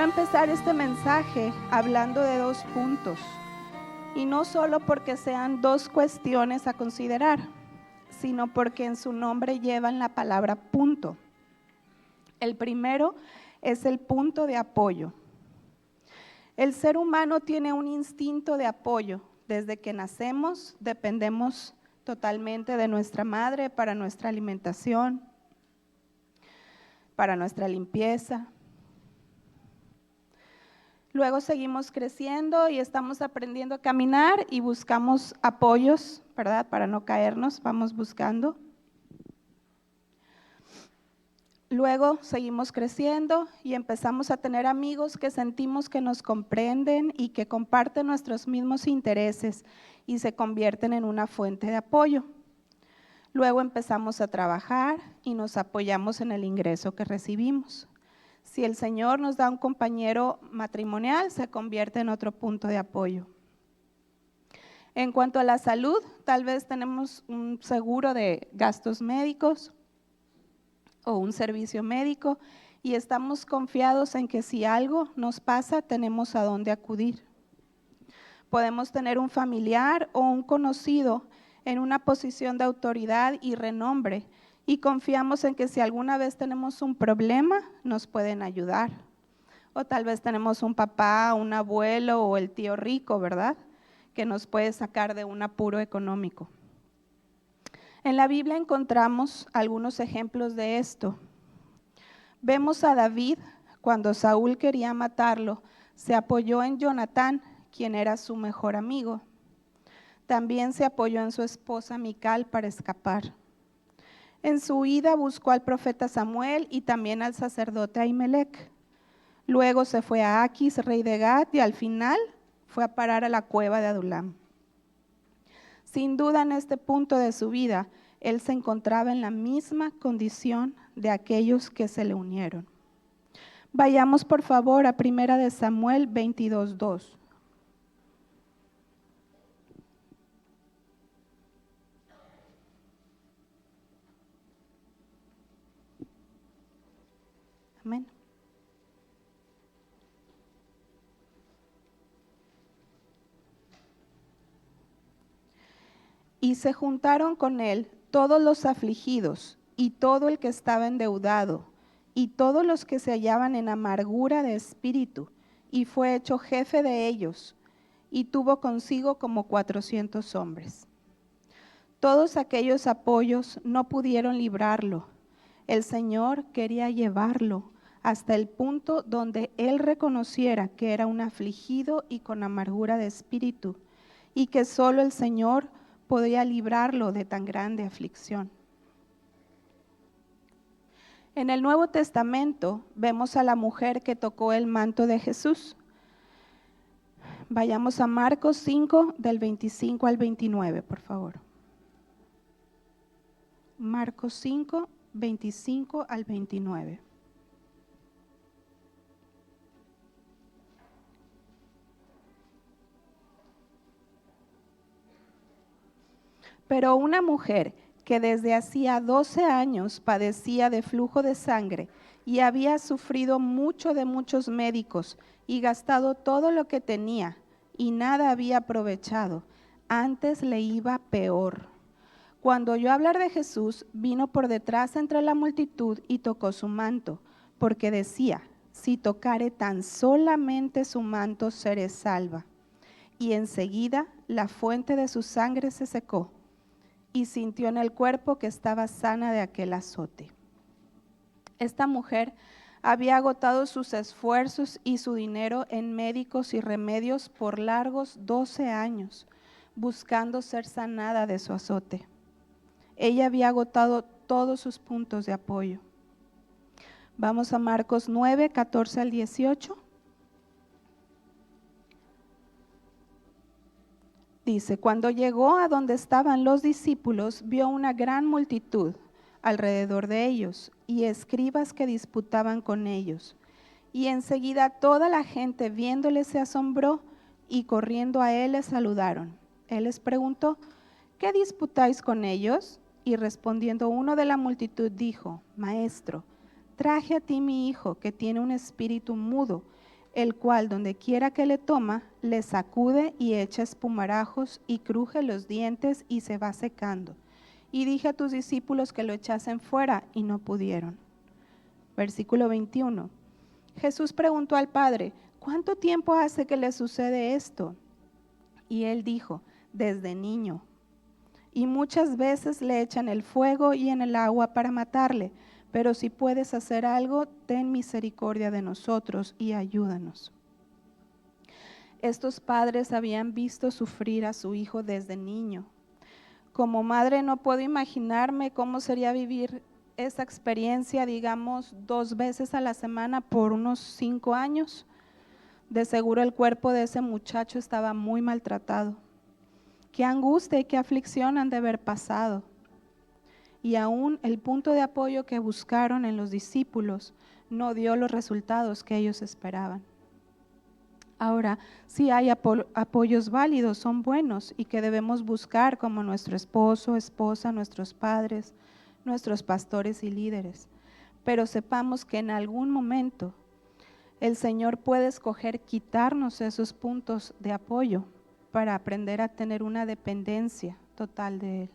empezar este mensaje hablando de 2 puntos, y no solo porque sean 2 cuestiones a considerar, sino porque en su nombre llevan la palabra punto. El primero es el punto de apoyo. El ser humano tiene un instinto de apoyo. Desde que nacemos dependemos totalmente de nuestra madre para nuestra alimentación, para nuestra limpieza. Luego seguimos creciendo y estamos aprendiendo a caminar y buscamos apoyos, ¿verdad? Para no caernos, vamos buscando. Luego seguimos creciendo y empezamos a tener amigos que sentimos que nos comprenden y que comparten nuestros mismos intereses y se convierten en una fuente de apoyo. Luego empezamos a trabajar y nos apoyamos en el ingreso que recibimos. Si el Señor nos da un compañero matrimonial, se convierte en otro punto de apoyo. En cuanto a la salud, tal vez tenemos un seguro de gastos médicos o un servicio médico y estamos confiados en que si algo nos pasa, tenemos a dónde acudir. Podemos tener un familiar o un conocido en una posición de autoridad y renombre, y confiamos en que si alguna vez tenemos un problema, nos pueden ayudar. O tal vez tenemos un papá, un abuelo o el tío rico, ¿verdad? Que nos puede sacar de un apuro económico. En la Biblia encontramos algunos ejemplos de esto. Vemos a David, cuando Saúl quería matarlo, se apoyó en Jonatán, quien era su mejor amigo. También se apoyó en su esposa Mical para escapar. En su huida buscó al profeta Samuel y también al sacerdote Ahimelech. Luego se fue a Aquis, rey de Gat, y al final fue a parar a la cueva de Adulam. Sin duda, en este punto de su vida, él se encontraba en la misma condición de aquellos que se le unieron. Vayamos por favor a 1 Samuel 22:2. Amén. Y se juntaron con él todos los afligidos y todo el que estaba endeudado y todos los que se hallaban en amargura de espíritu, y fue hecho jefe de ellos, y tuvo consigo como 400 hombres. Todos aquellos apoyos no pudieron librarlo. El Señor quería llevarlo hasta el punto donde él reconociera que era un afligido y con amargura de espíritu, y que solo el Señor podía librarlo de tan grande aflicción. En el Nuevo Testamento vemos a la mujer que tocó el manto de Jesús. Vayamos a Marcos 5, del 25 al 29, por favor. Marcos 5, 25 al 29. Pero una mujer que desde hacía 12 años padecía de flujo de sangre y había sufrido mucho de muchos médicos y gastado todo lo que tenía y nada había aprovechado, antes le iba peor. Cuando oyó hablar de Jesús, vino por detrás entre la multitud y tocó su manto, porque decía: si tocare tan solamente su manto, seré salva. Y enseguida la fuente de su sangre se secó, y sintió en el cuerpo que estaba sana de aquel azote. Esta mujer había agotado sus esfuerzos y su dinero en médicos y remedios por largos 12 años, buscando ser sanada de su azote. Ella había agotado todos sus puntos de apoyo. Vamos a Marcos 9, 14 al 18. Dice: cuando llegó a donde estaban los discípulos, vio una gran multitud alrededor de ellos y escribas que disputaban con ellos. Y enseguida toda la gente viéndole se asombró y corriendo a él le saludaron. Él les preguntó: ¿qué disputáis con ellos? Y respondiendo uno de la multitud dijo: Maestro, traje a ti mi hijo que tiene un espíritu mudo. el cual donde quiera que le toma, le sacude y echa espumarajos y cruje los dientes y se va secando. Y dije a tus discípulos que lo echasen fuera y no pudieron. Versículo 21. Jesús preguntó al Padre, ¿cuánto tiempo hace que le sucede esto? Y él dijo, desde niño. Y muchas veces le echan el fuego y en el agua para matarle. Pero si puedes hacer algo, ten misericordia de nosotros y ayúdanos. Estos padres habían visto sufrir a su hijo desde niño. Como madre no puedo imaginarme cómo sería vivir esa experiencia, digamos, 2 veces a la semana por unos 5 años. De seguro el cuerpo de ese muchacho estaba muy maltratado. Qué angustia y qué aflicción han de haber pasado. Y aún el punto de apoyo que buscaron en los discípulos no dio los resultados que ellos esperaban. Ahora, sí hay apoyos válidos, son buenos y que debemos buscar como nuestro esposo, esposa, nuestros padres, nuestros pastores y líderes. Pero sepamos que en algún momento el Señor puede escoger quitarnos esos puntos de apoyo para aprender a tener una dependencia total de Él.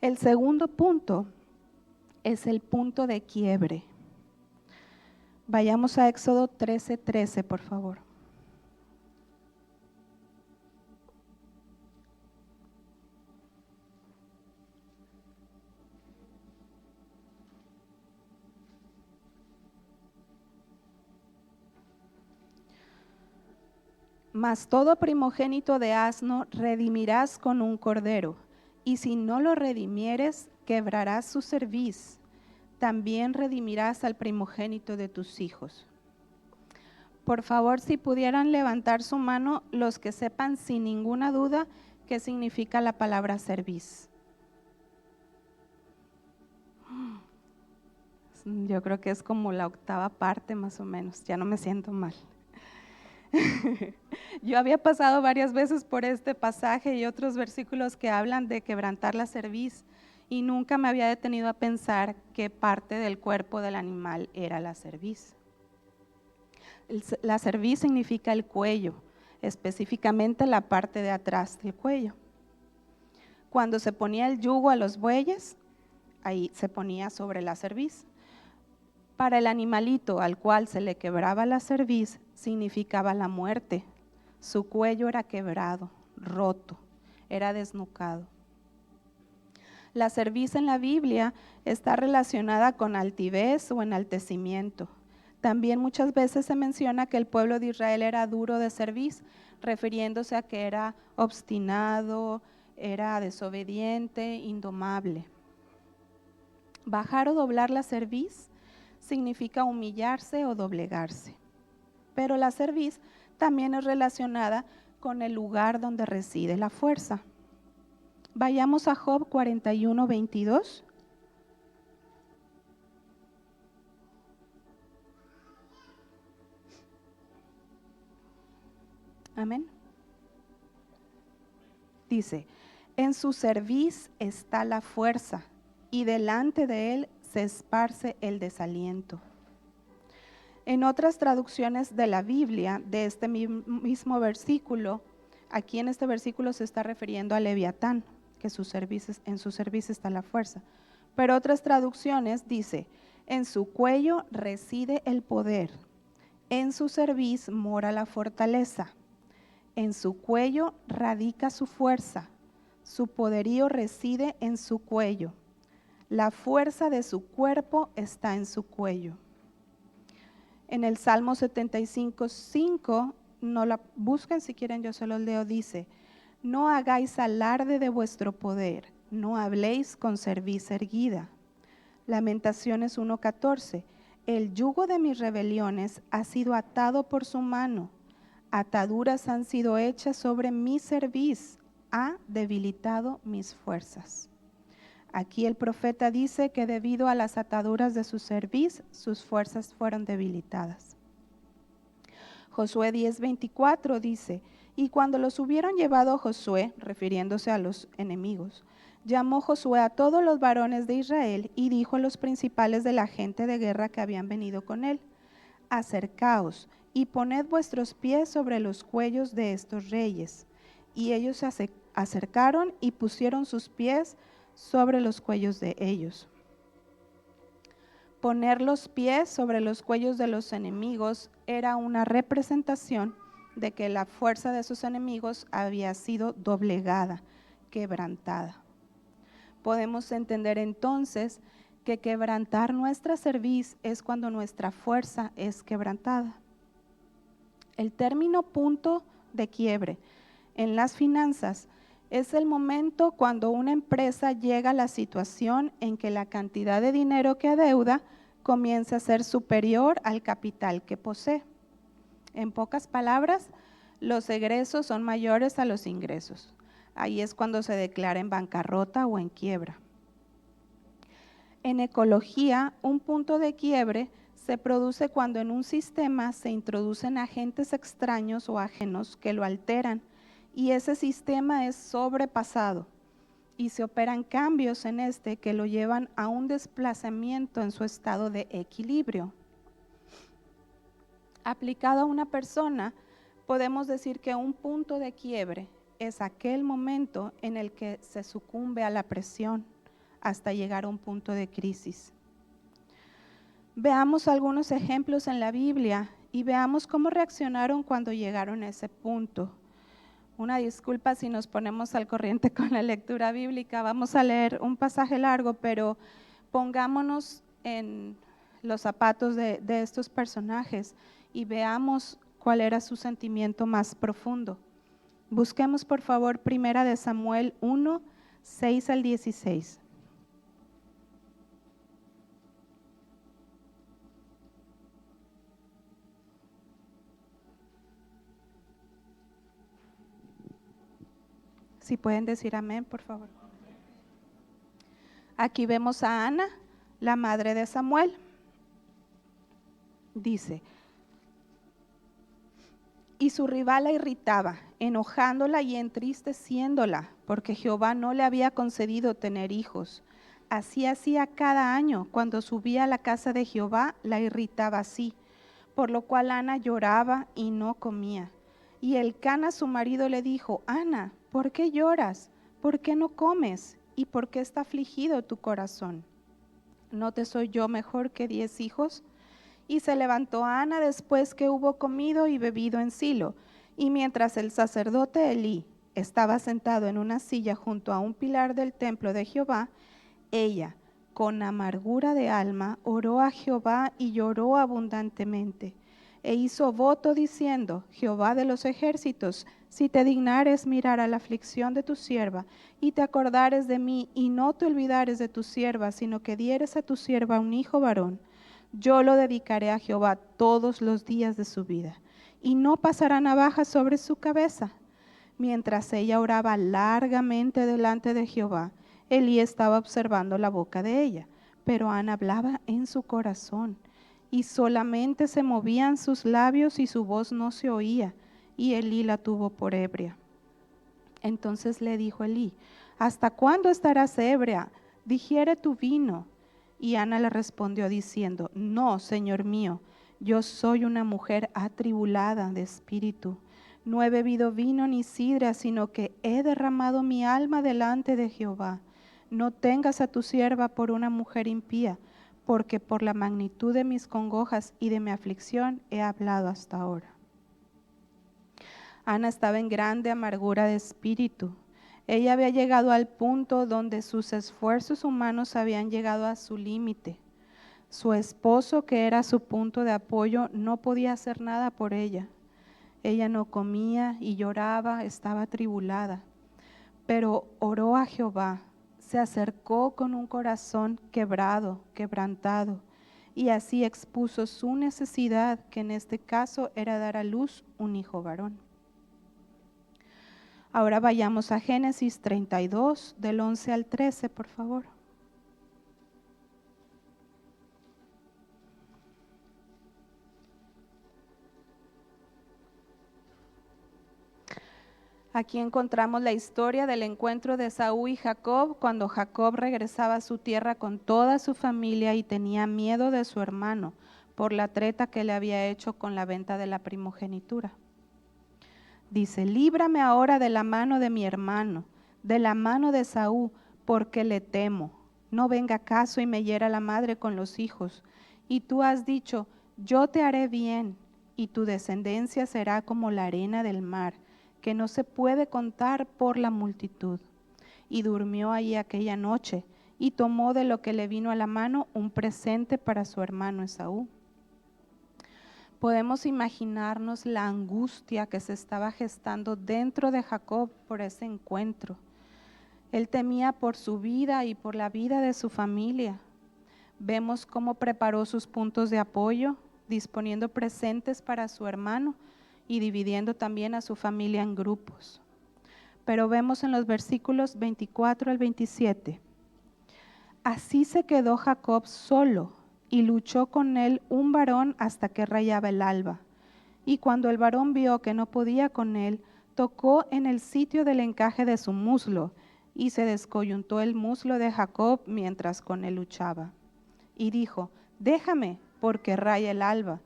El segundo punto es el punto de quiebre. Vayamos a Éxodo 13:13, por favor. Mas todo primogénito de asno redimirás con un cordero, y si no lo redimieres, quebrarás su cerviz. También redimirás al primogénito de tus hijos. Por favor, si pudieran levantar su mano los que sepan sin ninguna duda qué significa la palabra cerviz. Yo creo que es como la 8ª parte más o menos, ya no me siento mal. Yo había pasado varias veces por este pasaje y otros versículos que hablan de quebrantar la cerviz y nunca me había detenido a pensar qué parte del cuerpo del animal era la cerviz. La cerviz significa el cuello, específicamente la parte de atrás del cuello. Cuando se ponía el yugo a los bueyes, ahí se ponía sobre la cerviz. Para el animalito al cual se le quebraba la cerviz, significaba la muerte. Su cuello era quebrado, roto, era desnucado. La cerviz en la Biblia está relacionada con altivez o enaltecimiento. También muchas veces se menciona que el pueblo de Israel era duro de cerviz, refiriéndose a que era obstinado, era desobediente, indomable. Bajar o doblar la cerviz significa humillarse o doblegarse. Pero la cerviz también es relacionada con el lugar donde reside la fuerza. Vayamos a Job 41:22. Amén. Dice, en su cerviz está la fuerza y delante de él se esparce el desaliento. En otras traducciones de la Biblia, de este mismo versículo, aquí en este versículo se está refiriendo a Leviatán, que en su cerviz está la fuerza. Pero otras traducciones dice, en su cuello reside el poder, en su cerviz mora la fortaleza, en su cuello radica su fuerza, su poderío reside en su cuello, la fuerza de su cuerpo está en su cuello. En el Salmo 75:5, no la busquen si quieren, yo se los leo, dice, no hagáis alarde de vuestro poder, no habléis con cerviz erguida. Lamentaciones 1:14, el yugo de mis rebeliones ha sido atado por su mano, ataduras han sido hechas sobre mi cerviz, ha debilitado mis fuerzas. Aquí el profeta dice que debido a las ataduras de su cerviz, sus fuerzas fueron debilitadas. Josué 10:24 dice, y cuando los hubieron llevado a Josué, refiriéndose a los enemigos, llamó Josué a todos los varones de Israel y dijo a los principales de la gente de guerra que habían venido con él, acercaos y poned vuestros pies sobre los cuellos de estos reyes. Y ellos se acercaron y pusieron sus pies sobre los cuellos de ellos. Poner los pies sobre los cuellos de los enemigos era una representación de que la fuerza de sus enemigos había sido doblegada, quebrantada. Podemos entender entonces que quebrantar nuestra cerviz es cuando nuestra fuerza es quebrantada. El término punto de quiebre en las finanzas es el momento cuando una empresa llega a la situación en que la cantidad de dinero que adeuda comienza a ser superior al capital que posee. En pocas palabras, los egresos son mayores a los ingresos. Ahí es cuando se declara en bancarrota o en quiebra. En ecología, un punto de quiebre se produce cuando en un sistema se introducen agentes extraños o ajenos que lo alteran y ese sistema es sobrepasado y se operan cambios en este que lo llevan a un desplazamiento en su estado de equilibrio. Aplicado a una persona, podemos decir que un punto de quiebre es aquel momento en el que se sucumbe a la presión hasta llegar a un punto de crisis. Veamos algunos ejemplos en la Biblia y veamos cómo reaccionaron cuando llegaron a ese punto. Una disculpa si nos ponemos al corriente con la lectura bíblica. Vamos a leer un pasaje largo, pero pongámonos en los zapatos de estos personajes y veamos cuál era su sentimiento más profundo. Busquemos por favor 1 Samuel 1, 6 al 16. Si pueden decir amén, por favor. Aquí vemos a Ana, la madre de Samuel. Dice, y su rival la irritaba, enojándola y entristeciéndola, porque Jehová no le había concedido tener hijos. Así hacía cada año, cuando subía a la casa de Jehová, la irritaba así, por lo cual Ana lloraba y no comía. Y Elcana su marido le dijo, Ana, ¿por qué lloras? ¿Por qué no comes? ¿Y por qué está afligido tu corazón? ¿No te soy yo mejor que 10 hijos? Y se levantó Ana después que hubo comido y bebido en Silo. Y mientras el sacerdote Elí estaba sentado en una silla junto a un pilar del templo de Jehová, ella, con amargura de alma, oró a Jehová y lloró abundantemente. E hizo voto diciendo, Jehová de los ejércitos, si te dignares mirar a la aflicción de tu sierva, y te acordares de mí, y no te olvidares de tu sierva, sino que dieres a tu sierva un hijo varón, yo lo dedicaré a Jehová todos los días de su vida, y no pasará navaja sobre su cabeza. Mientras ella oraba largamente delante de Jehová, Elí estaba observando la boca de ella, pero Ana hablaba en su corazón, y solamente se movían sus labios y su voz no se oía, y Elí la tuvo por ebria. Entonces le dijo Elí, ¿hasta cuándo estarás ebria? Digiere tu vino. Y Ana le respondió diciendo, no, Señor mío, yo soy una mujer atribulada de espíritu. No he bebido vino ni sidra, sino que he derramado mi alma delante de Jehová. No tengas a tu sierva por una mujer impía, porque por la magnitud de mis congojas y de mi aflicción he hablado hasta ahora. Ana estaba en grande amargura de espíritu. Ella había llegado al punto donde sus esfuerzos humanos habían llegado a su límite. Su esposo, que era su punto de apoyo, no podía hacer nada por ella. Ella no comía y lloraba, estaba atribulada. Pero oró a Jehová, se acercó con un corazón quebrado, quebrantado, y así expuso su necesidad, que en este caso era dar a luz un hijo varón. Ahora vayamos a Génesis 32, del 11 al 13, por favor. Aquí encontramos la historia del encuentro de Esaú y Jacob, cuando Jacob regresaba a su tierra con toda su familia y tenía miedo de su hermano, por la treta que le había hecho con la venta de la primogenitura. Dice: líbrame ahora de la mano de mi hermano, de la mano de Esaú, porque le temo. No venga caso y me hiera la madre con los hijos. Y tú has dicho: yo te haré bien, y tu descendencia será como la arena del mar, que no se puede contar por la multitud. Y durmió allí aquella noche, y tomó de lo que le vino a la mano un presente para su hermano Esaú. Podemos imaginarnos la angustia que se estaba gestando dentro de Jacob por ese encuentro. Él temía por su vida y por la vida de su familia. Vemos cómo preparó sus puntos de apoyo, disponiendo presentes para su hermano y dividiendo también a su familia en grupos. Pero vemos en los versículos 24 al 27. Así se quedó Jacob solo, y luchó con él un varón hasta que rayaba el alba. Y cuando el varón vio que no podía con él, tocó en el sitio del encaje de su muslo, y se descoyuntó el muslo de Jacob mientras con él luchaba. Y dijo: déjame, porque raya el alba.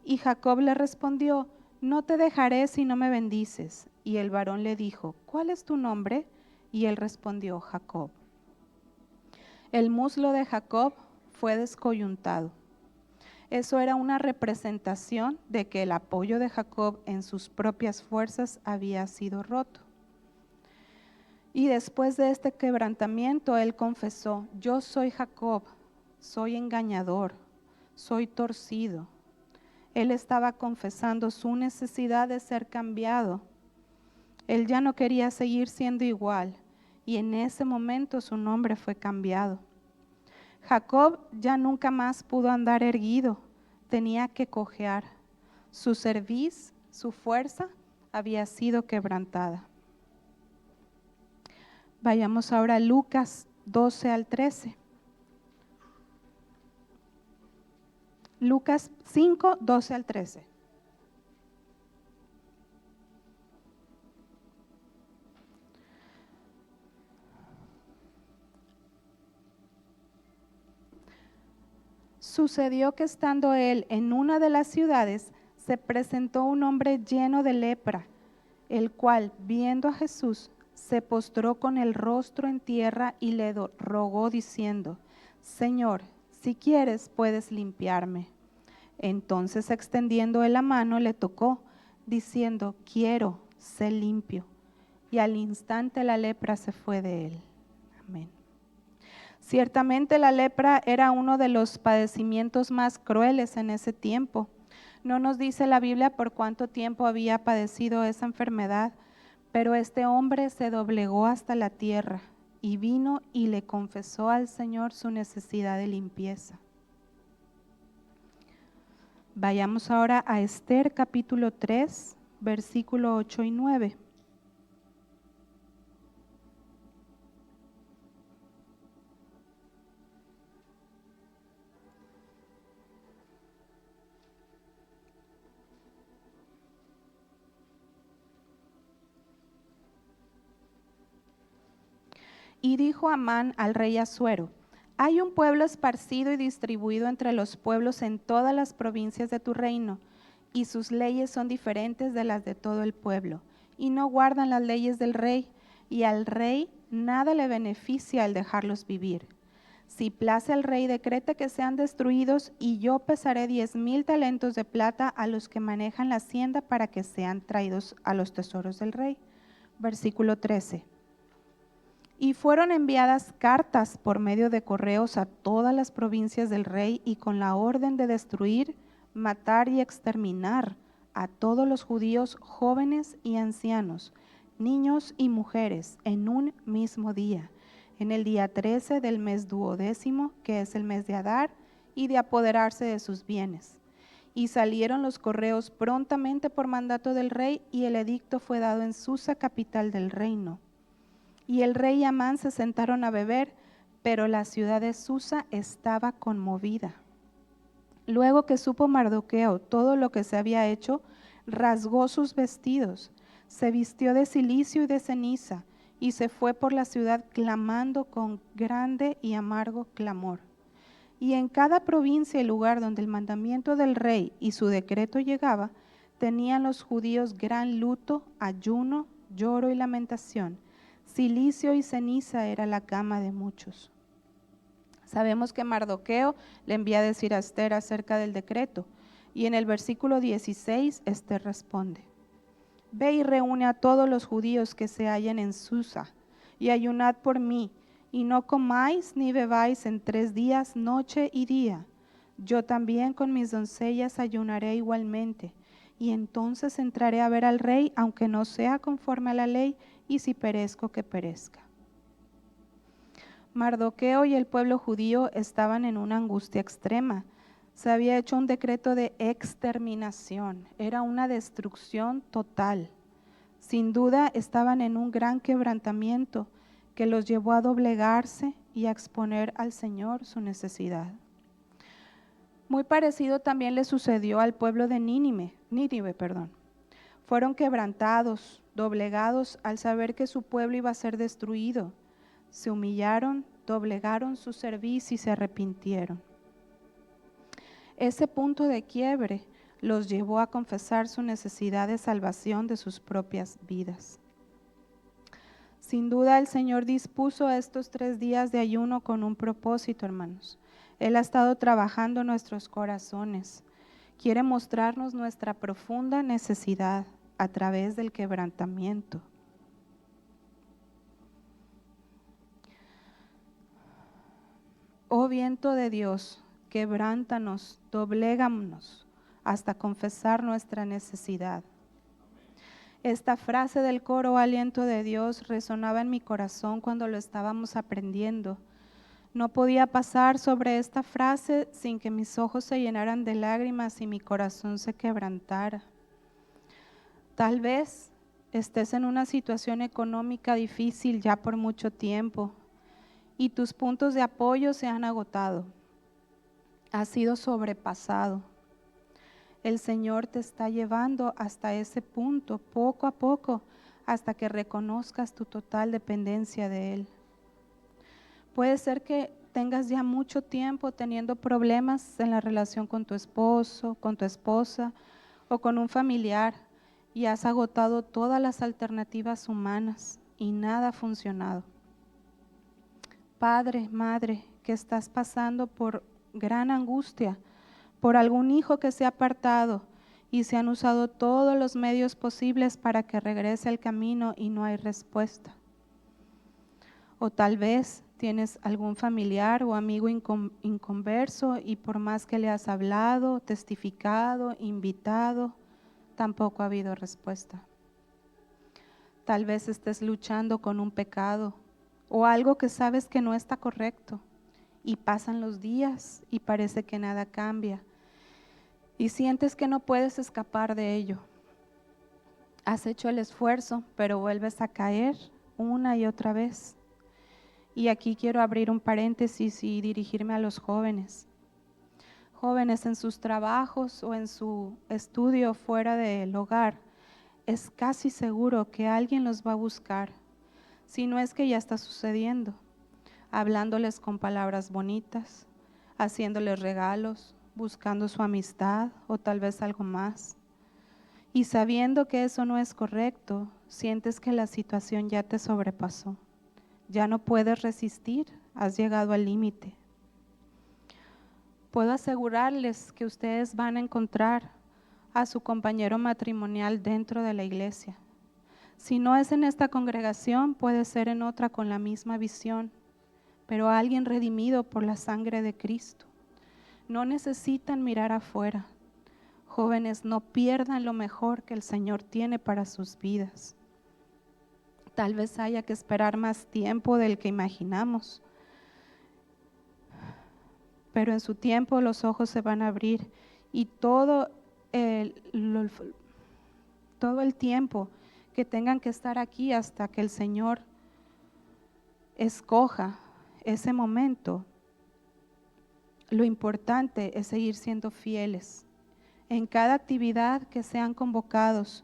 Y Jacob le respondió: no te dejaré si no me bendices. Y el varón le dijo: ¿cuál es tu nombre? Y él respondió: Jacob. El muslo de Jacob fue descoyuntado. Eso era una representación de que el apoyo de Jacob en sus propias fuerzas había sido roto. Y después de este quebrantamiento, él confesó: yo soy Jacob, soy engañador, soy torcido. Él estaba confesando su necesidad de ser cambiado. Él ya no quería seguir siendo igual, y en ese momento su nombre fue cambiado. Jacob ya nunca más pudo andar erguido, tenía que cojear. Su cerviz, su fuerza había sido quebrantada. Vayamos ahora a Lucas 12 al 13. Lucas 5, 12 al 13. Sucedió que estando él en una de las ciudades, se presentó un hombre lleno de lepra, el cual, viendo a Jesús, se postró con el rostro en tierra y le rogó diciendo: Señor, si quieres, puedes limpiarme. Entonces, extendiendo él la mano, le tocó, diciendo: quiero, sé limpio. Y al instante la lepra se fue de él. Amén. Ciertamente la lepra era uno de los padecimientos más crueles en ese tiempo. No nos dice la Biblia por cuánto tiempo había padecido esa enfermedad, pero este hombre se doblegó hasta la tierra y vino y le confesó al Señor su necesidad de limpieza. Vayamos ahora a Esther capítulo 3, versículo 8 y 9. Y dijo Amán al rey Asuero: hay un pueblo esparcido y distribuido entre los pueblos en todas las provincias de tu reino, y sus leyes son diferentes de las de todo el pueblo, y no guardan las leyes del rey, y al rey nada le beneficia el dejarlos vivir. Si place al rey, decrete que sean destruidos, y yo pesaré 10,000 talentos de plata a los que manejan la hacienda para que sean traídos a los tesoros del rey. Versículo 13. Y fueron enviadas cartas por medio de correos a todas las provincias del rey y con la orden de destruir, matar y exterminar a todos los judíos jóvenes y ancianos, niños y mujeres en un mismo día, en el día 13 del mes 12º, que es el mes de Adar, y de apoderarse de sus bienes. Y salieron los correos prontamente por mandato del rey, y el edicto fue dado en Susa, capital del reino. Y el rey y Amán se sentaron a beber, pero la ciudad de Susa estaba conmovida. Luego que supo Mardoqueo todo lo que se había hecho, rasgó sus vestidos, se vistió de cilicio y de ceniza, y se fue por la ciudad clamando con grande y amargo clamor. Y en cada provincia y lugar donde el mandamiento del rey y su decreto llegaba, tenían los judíos gran luto, ayuno, lloro y lamentación. Cilicio y ceniza era la cama de muchos. Sabemos que Mardoqueo le envía a decir a Esther acerca del decreto. Y en el versículo 16, Esther responde: Ve y reúne a todos los judíos que se hallen en Susa, y ayunad por mí, y no comáis ni bebáis en 3 días, noche y día. Yo también con mis doncellas ayunaré igualmente, y entonces entraré a ver al rey, aunque no sea conforme a la ley, y si perezco, que perezca. Mardoqueo y el pueblo judío estaban en una angustia extrema. Se había hecho un decreto de exterminación, era una destrucción total. Sin duda estaban en un gran quebrantamiento que los llevó a doblegarse y a exponer al Señor su necesidad. Muy parecido también le sucedió al pueblo de Nínive. Fueron quebrantados, doblegados al saber que su pueblo iba a ser destruido. Se humillaron, doblegaron su cerviz y se arrepintieron. Ese punto de quiebre los llevó a confesar su necesidad de salvación de sus propias vidas. Sin duda el Señor dispuso estos 3 días de ayuno con un propósito, hermanos. Él ha estado trabajando en nuestros corazones. Quiere mostrarnos nuestra profunda necesidad a través del quebrantamiento. Oh viento de Dios, quebrántanos, dobléganos hasta confesar nuestra necesidad. Esta frase del coro Aliento de Dios resonaba en mi corazón cuando lo estábamos aprendiendo. No podía pasar sobre esta frase sin que mis ojos se llenaran de lágrimas y mi corazón se quebrantara. Tal vez estés en una situación económica difícil ya por mucho tiempo y tus puntos de apoyo se han agotado. Has sido sobrepasado. El Señor te está llevando hasta ese punto, poco a poco, hasta que reconozcas tu total dependencia de Él. Puede ser que tengas ya mucho tiempo teniendo problemas en la relación con tu esposo, con tu esposa o con un familiar y has agotado todas las alternativas humanas y nada ha funcionado. Padre, madre, que estás pasando por gran angustia, por algún hijo que se ha apartado y se han usado todos los medios posibles para que regrese al camino y no hay respuesta. O tal vez tienes algún familiar o amigo inconverso y por más que le has hablado, testificado, invitado, tampoco ha habido respuesta. Tal vez estés luchando con un pecado o algo que sabes que no está correcto y pasan los días y parece que nada cambia y sientes que no puedes escapar de ello. Has hecho el esfuerzo, pero vuelves a caer una y otra vez. Y aquí quiero abrir un paréntesis y dirigirme a los jóvenes. Jóvenes en sus trabajos o en su estudio fuera del hogar, es casi seguro que alguien los va a buscar, si no es que ya está sucediendo, hablándoles con palabras bonitas, haciéndoles regalos, buscando su amistad o tal vez algo más. Y sabiendo que eso no es correcto, sientes que la situación ya te sobrepasó. Ya no puedes resistir, has llegado al límite. Puedo asegurarles que ustedes van a encontrar a su compañero matrimonial dentro de la iglesia. Si no es en esta congregación, puede ser en otra con la misma visión, pero alguien redimido por la sangre de Cristo. No necesitan mirar afuera. Jóvenes, no pierdan lo mejor que el Señor tiene para sus vidas. Tal vez haya que esperar más tiempo del que imaginamos, pero en su tiempo los ojos se van a abrir y todo el tiempo que tengan que estar aquí hasta que el Señor escoja ese momento, lo importante es seguir siendo fieles en cada actividad que sean convocados.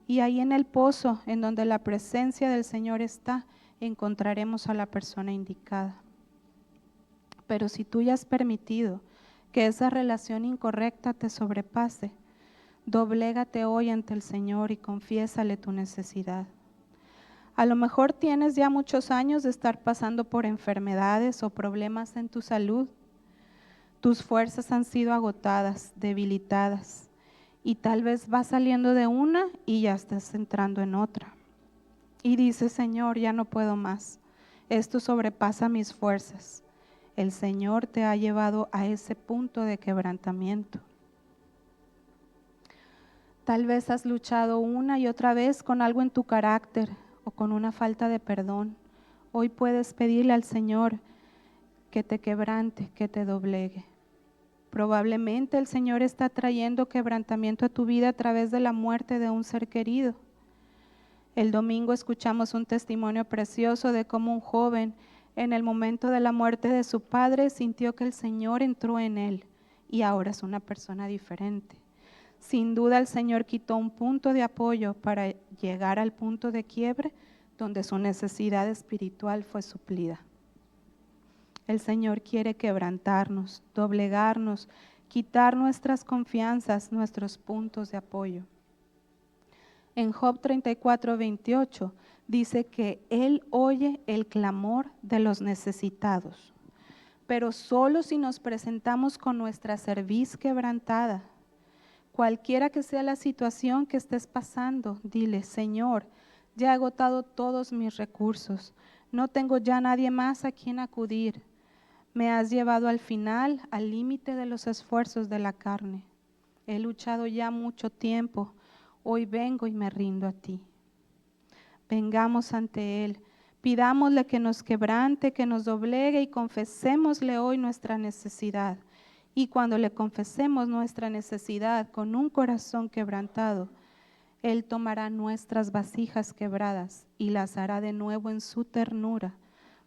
Y ahí en el pozo, en donde la presencia del Señor está, encontraremos a la persona indicada. Pero si tú ya has permitido que esa relación incorrecta te sobrepase, doblégate hoy ante el Señor y confiésale tu necesidad. A lo mejor tienes ya muchos años de estar pasando por enfermedades o problemas en tu salud. Tus fuerzas han sido agotadas, debilitadas, y tal vez vas saliendo de una y ya estás entrando en otra. Y dices, Señor, ya no puedo más. Esto sobrepasa mis fuerzas. El Señor te ha llevado a ese punto de quebrantamiento. Tal vez has luchado una y otra vez con algo en tu carácter o con una falta de perdón. Hoy puedes pedirle al Señor que te quebrante, que te doblegue. Probablemente el Señor está trayendo quebrantamiento a tu vida a través de la muerte de un ser querido. El domingo escuchamos un testimonio precioso de cómo un joven en el momento de la muerte de su padre sintió que el Señor entró en él y ahora es una persona diferente. Sin duda el Señor quitó un punto de apoyo para llegar al punto de quiebre donde su necesidad espiritual fue suplida. El Señor quiere quebrantarnos, doblegarnos, quitar nuestras confianzas, nuestros puntos de apoyo. En Job 34:28 dice que Él oye el clamor de los necesitados, pero solo si nos presentamos con nuestra cerviz quebrantada. Cualquiera que sea la situación que estés pasando, dile, Señor, ya he agotado todos mis recursos, no tengo ya nadie más a quien acudir. Me has llevado al final, al límite de los esfuerzos de la carne. He luchado ya mucho tiempo, hoy vengo y me rindo a ti. Vengamos ante Él, pidámosle que nos quebrante, que nos doblegue y confesémosle hoy nuestra necesidad. Y cuando le confesemos nuestra necesidad con un corazón quebrantado, Él tomará nuestras vasijas quebradas y las hará de nuevo en su ternura,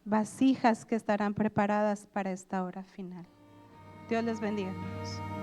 vasijas que estarán preparadas para esta hora final. Dios les bendiga, hermanos.